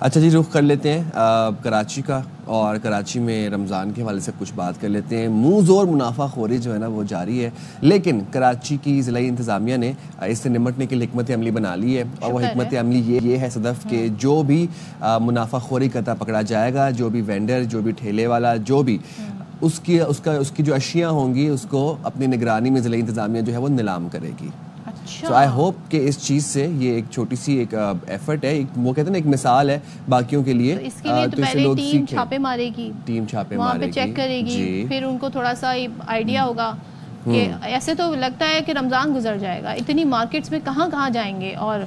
اچھا جی، رخ کر لیتے ہیں کراچی کا، اور کراچی میں رمضان کے حوالے سے کچھ بات کر لیتے ہیں۔ منہ زور منافع خوری جو ہے نا وہ جاری ہے، لیکن کراچی کی ضلعی انتظامیہ نے اس سے نمٹنے کے لیے حکمت عملی بنا لی ہے، اور وہ حکمت عملی یہ ہے صدف کہ جو بھی منافع خوری کرتا پکڑا جائے گا، جو بھی وینڈر، جو بھی ٹھیلے والا، جو بھی اس کی جو اشیاء ہوں گی اس کو اپنی نگرانی میں ضلعی انتظامیہ جو ہے وہ نیلام کرے گی۔ سو آئی ہوپ کہ اس چیز سے یہ ایک چھوٹی سی ایک ایفرٹ ہے، وہ کہتے ہیں نا ایک مثال ہے باقیوں کے لیے، اس کے لیے تو پہلے ٹیم چھاپے مارے گی، وہاں پہ چیک کرے گی، پھر ان کو تھوڑا سا آئیڈیا ہوگا کہ ایسے تو لگتا ہے کہ رمضان گزر جائے گا، اتنی مارکیٹس میں کہاں کہاں جائیں گے، اور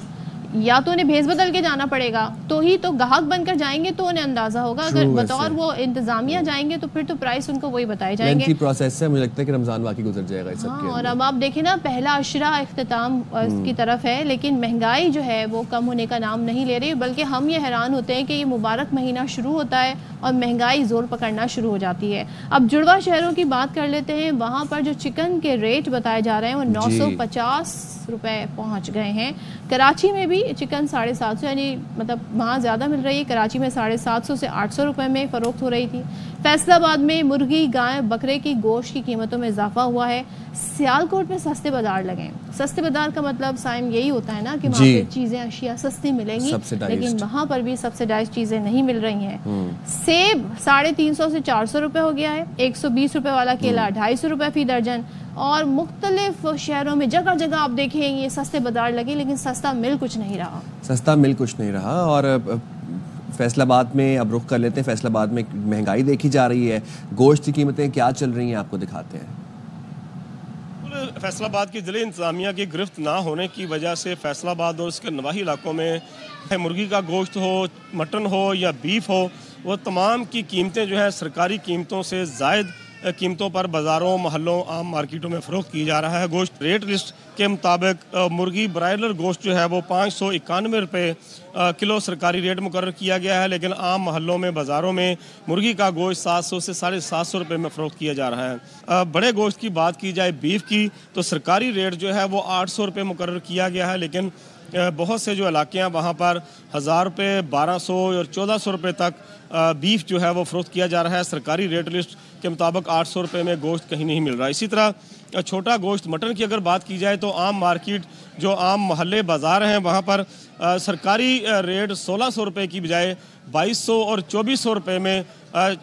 یا تو انہیں بھیس بدل کے جانا پڑے گا، تو ہی تو گاہک بن کر جائیں گے تو انہیں اندازہ ہوگا، اگر بطور وہ انتظامیہ جائیں گے تو پھر تو پرائس ان کو وہی بتائے جائیں گے۔ پروسیس سے مجھے لگتا ہے کہ رمضان واقعی گزر جائے گا اس سب کے، اور اب آپ دیکھیں نا، پہلا عشرہ اختتام اس کی طرف ہے، لیکن مہنگائی جو ہے وہ کم ہونے کا نام نہیں لے رہی، بلکہ ہم یہ حیران ہوتے ہیں کہ یہ مبارک مہینہ شروع ہوتا ہے اور مہنگائی زور پکڑنا شروع ہو جاتی ہے۔ اب جڑواں شہروں کی بات کر لیتے ہیں، وہاں پر جو چکن کے ریٹ بتائے جا رہے ہیں وہ 950 روپے پہنچ گئے ہیں۔ کراچی میں بھی چکن 750، یعنی مطلب وہاں زیادہ مل رہی ہے، کراچی میں 750 سے 800 روپے میں فروخت ہو رہی تھی۔ فیصل آباد میں مرغی، گائے، بکرے کی گوشت کی قیمتوں میں اضافہ ہوا ہے۔ سیالکوٹ میں سستے بازار لگے ہیں۔ سستے بازار کا مطلب سائم یہی ہوتا ہے نا کہ وہاں پہ چیزیں، اشیاء سستی ملیں گی، لیکن وہاں پر بھی سبسیڈائز چیزیں نہیں مل رہی ہیں۔ سیب 350 سے 400 روپے ہو گیا ہے، 120 روپے والا کیلا 250 روپے فی درجن، اور مختلف شہروں میں جگہ جگہ آپ دیکھیں یہ سستے بازار لگے، لیکن سستا مل کچھ نہیں رہا۔ اور فیصل آباد میں اب رخ کر لیتے ہیں، فیصل آباد میں مہنگائی دیکھی جا رہی ہے، گوشت کی قیمتیں کیا چل رہی ہیں آپ کو دکھاتے ہیں۔ فیصل آباد کی ضلع انتظامیہ کی گرفت نہ ہونے کی وجہ سے فیصل آباد اور اس کے نواحی علاقوں میں مرغی کا گوشت ہو، مٹن ہو یا بیف ہو، وہ تمام کی قیمتیں جو ہے سرکاری قیمتوں سے زائد قیمتوں پر بازاروں، محلوں، عام مارکیٹوں میں فروخت کی جا رہا ہے۔ گوشت ریٹ لسٹ کے مطابق مرغی برائلر گوشت جو ہے وہ 591 روپے کلو سرکاری ریٹ مقرر کیا گیا ہے، لیکن عام محلوں میں، بازاروں میں مرغی کا گوشت 700 سے 750 روپے میں فروخت کیا جا رہا ہے۔ بڑے گوشت کی بات کی جائے، بیف کی، تو سرکاری ریٹ جو ہے وہ 800 روپے مقرر کیا گیا ہے، لیکن بہت سے جو علاقے ہیں وہاں پر 1000 روپے، 1200 اور 1400 روپے تک بیف جو ہے وہ فروخت کیا جا رہا ہے۔ سرکاری ریٹ لسٹ کے مطابق 800 روپے میں گوشت کہیں نہیں مل رہا۔ اسی طرح چھوٹا گوشت مٹن کی اگر بات کی جائے تو عام مارکیٹ، جو عام محلے بازار ہیں، وہاں پر سرکاری ریٹ 1600 روپے کی بجائے 2200 اور 2400 روپے میں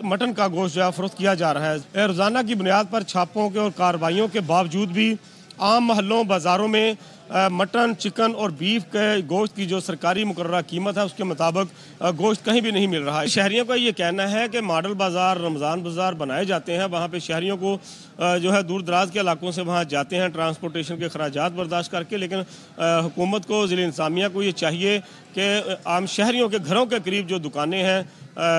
مٹن کا گوشت جو ہے فروخت کیا جا رہا ہے۔ روزانہ کی بنیاد پر چھاپوں کے اور کارروائیوں کے باوجود بھی عام محلوں، بازاروں میں مٹن، چکن اور بیف کے گوشت کی جو سرکاری مقررہ قیمت ہے اس کے مطابق گوشت کہیں بھی نہیں مل رہا ہے۔ شہریوں کا یہ کہنا ہے کہ ماڈل بازار، رمضان بازار بنائے جاتے ہیں، وہاں پہ شہریوں کو جو ہے دور دراز کے علاقوں سے وہاں جاتے ہیں ٹرانسپورٹیشن کے اخراجات برداشت کر کے، لیکن حکومت کو، ضلع انتظامیہ کو یہ چاہیے کہ عام شہریوں کے گھروں کے قریب جو دکانیں ہیں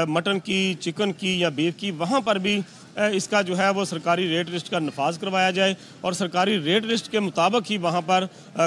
مٹن کی، چکن کی یا بیف کی، وہاں پر بھی اس کا جو ہے وہ سرکاری ریٹ لسٹ کا نفاذ کروایا جائے اور سرکاری ریٹ لسٹ کے مطابق ہی وہاں پر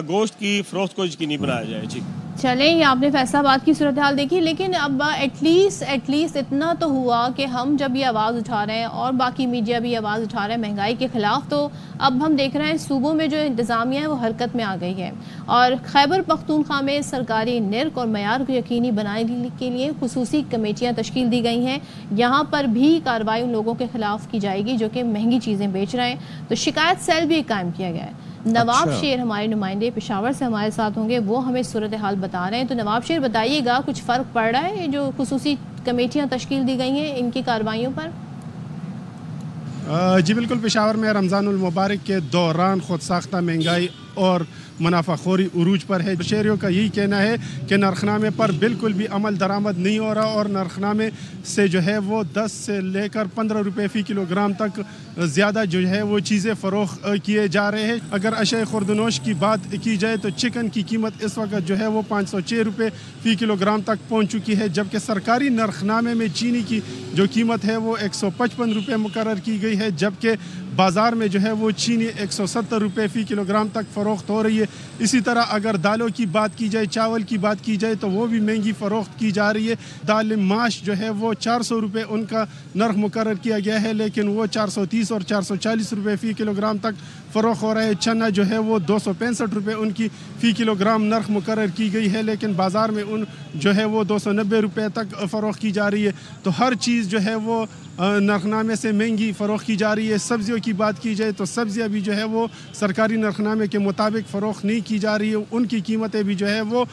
گوشت کی فروخت کو یقینی بنایا جائے۔ جی چلیں، یہ آپ نے فیصل آباد کی صورتحال دیکھی، لیکن اب ایٹ لیسٹ اتنا تو ہوا کہ ہم جب یہ آواز اٹھا رہے ہیں اور باقی میڈیا بھی آواز اٹھا رہے ہیں مہنگائی کے خلاف، تو اب ہم دیکھ رہے ہیں صوبوں میں جو انتظامیہ ہے وہ حرکت میں آ گئی ہے، اور خیبر پختونخوا میں سرکاری نرخ اور معیار کو یقینی بنانے کے لیے خصوصی کمیٹیاں تشکیل دی گئی ہیں۔ یہاں پر بھی کارروائی ان لوگوں کے خلاف کی جائے گی جو کہ مہنگی چیزیں بیچ رہے ہیں، تو شکایت سیل بھی قائم کیا گیا ہے۔ نواب شیر ہمارے نمائندے پشاور سے ہمارے ساتھ ہوں گے، وہ ہمیں صورتحال بتا رہے ہیں۔ تو نواب شیر بتائیے گا، کچھ فرق پڑ رہا ہے جو خصوصی کمیٹیاں تشکیل دی گئی ہیں ان کی کارروائیوں پر؟ جی بالکل، پشاور میں رمضان المبارک کے دوران خود ساختہ مہنگائی اور منافع خوری عروج پر ہے۔ شہریوں کا یہی کہنا ہے کہ نرخنامے پر بالکل بھی عمل درآمد نہیں ہو رہا، اور نرخنامے سے جو ہے وہ 10 سے لے کر 15 روپے فی کلو گرام تک زیادہ جو ہے وہ چیزیں فروخت کیے جا رہے ہیں۔ اگر اشیاء خوردنوش کی بات کی جائے تو چکن کی قیمت اس وقت جو ہے وہ 506 روپے فی کلو گرام تک پہنچ چکی ہے، جبکہ سرکاری نرخنامے میں چینی کی جو قیمت ہے وہ 155 روپے مقرر کی گئی ہے، جبکہ بازار میں جو ہے وہ چینی 170 روپے فی کلو گرام تک فروخت ہو رہی ہے۔ ہے. اسی طرح اگر دالوں کی بات کی جائے, چاول کی بات کی جائے تو وہ بھی مہنگی فروخت کی جا رہی ہے. دال ماش جو ہے وہ 400 روپے ان کا نرخ مقرر کیا گیا ہے, لیکن وہ 430 اور 440 روپے فی کلو گرام تک فروخت ہو رہا ہے. چنا جو ہے وہ 265 روپے ان کی فی کلو گرام نرخ مقرر کی گئی ہے, لیکن بازار میں ان جو ہے وہ 290 روپے تک فروخت کی جا رہی ہے. تو ہر چیز جو ہے وہ نرخنامے سے مہنگی فروخت کی جا رہی ہے. سبزیوں کی بات کی جائے تو سبزیاں بھی جو ہے وہ سرکاری نرخنامے کے مطابق فروخت نہیں کی جا رہی ہے. ان کی قیمتیں بھی جو ہے وہ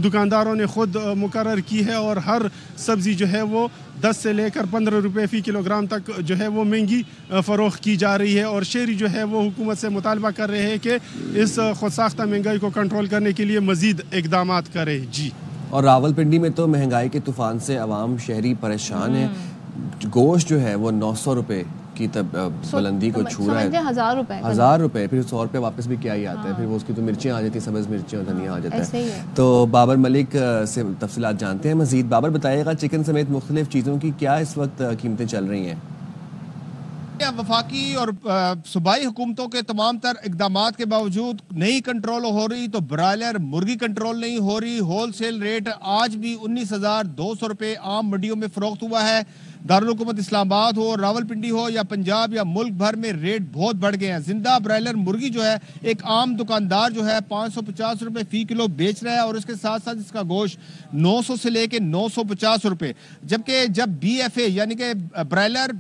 دکانداروں نے خود مقرر کی ہے, اور ہر سبزی جو ہے وہ 10 سے لے کر 15 روپے فی کلو گرام تک جو ہے وہ مہنگی فروخت کی جا رہی ہے. اور شہری جو ہے وہ حکومت سے مطالبہ کر رہے ہیں کہ اس خود ساختہ مہنگائی کو کنٹرول کرنے کے لیے مزید اقدامات کرے. جی. اور راولپنڈی میں تو مہنگائی کے طوفان سے عوام شہری پریشان ہے. گوشت جو ہے وہ 900 روپے کی بلندی کو چھو رہا ہے. 1000 روپے, پھر 100 روپے واپس بھی کیا ہی آتا ہے. پھر وہ اس کی تو مرچیں آ جاتی ہیں, سبز مرچیں اور دھنیا آ جاتا ہے. تو بابر ملک سے تفصیلات جانتے ہیں مزید. بابر بتائیے گا چکن سمیت مختلف چیزوں کی کیا اس وقت قیمتیں چل رہی ہیں؟ وفاقی اور صوبائی حکومتوں کے تمام تر اقدامات کے باوجود نہیں کنٹرول ہو رہی, تو برائلر مرغی کنٹرول نہیں ہو رہی. ہول سیل ریٹ آج بھی 19,200 روپے عام منڈیوں میں فروخت ہوا ہے. دارالحکومت اسلام آباد ہو, راولپنڈی ہو یا پنجاب یا ملک بھر میں ریٹ بہت بڑھ گئے ہیں. زندہ برائلر مرغی جو ہے ایک عام دکاندار جو ہے 550 روپے فی کلو بیچ رہا ہے, اور اس کے ساتھ ساتھ اس کا گوشت 900 سے لے کے 950 روپے. جبکہ جب BFA یعنی کہ برائلر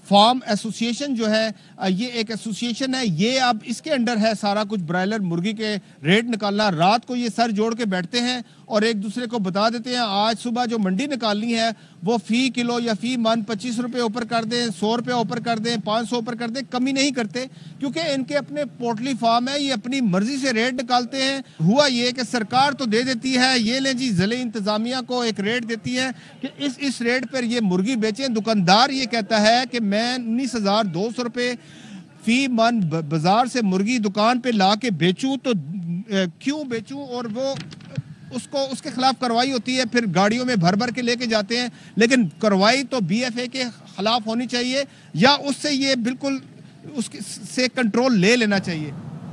فارم ایسوسیشن جو ہے, یہ ایک ایسوسیشن ہے, یہ اب اس کے انڈر ہے سارا کچھ برائلر مرغی کے ریٹ نکالنا. رات کو یہ سر جوڑ کے بیٹھتے ہیں اور ایک دوسرے کو بتا دیتے ہیں آج صبح جو منڈی نکالنی ہے وہ فی کلو یا فی من 25 روپے اوپر کر دیں, 100 روپے اوپر کر دیں, 500 اوپر کر دیں, کمی نہیں کرتے کیونکہ ان کے اپنے پورٹلی فارم ہے. یہ اپنی مرضی سے ریٹ نکالتے ہیں. ہوا یہ کہ سرکار تو دے دیتی ہے, یہ لیں جی ضلعی انتظامیہ کو ایک ریٹ دیتی ہے کہ اس ریٹ پر یہ مرغی بیچیں. دکاندار یہ کہتا ہے کہ میں 19,200 روپے فی من بازار سے مرغی دکان پہ لا کے بیچوں تو کیوں بیچوں, اور وہ اس کے خلاف کارروائی ہوتی ہے. پھر گاڑیوں میں بھر کے لے کے جاتے ہیں, لیکن کارروائی تو BFA کے خلاف ہونی چاہیے یا اس سے یہ بالکل اس سے کنٹرول لے لینا چاہیے.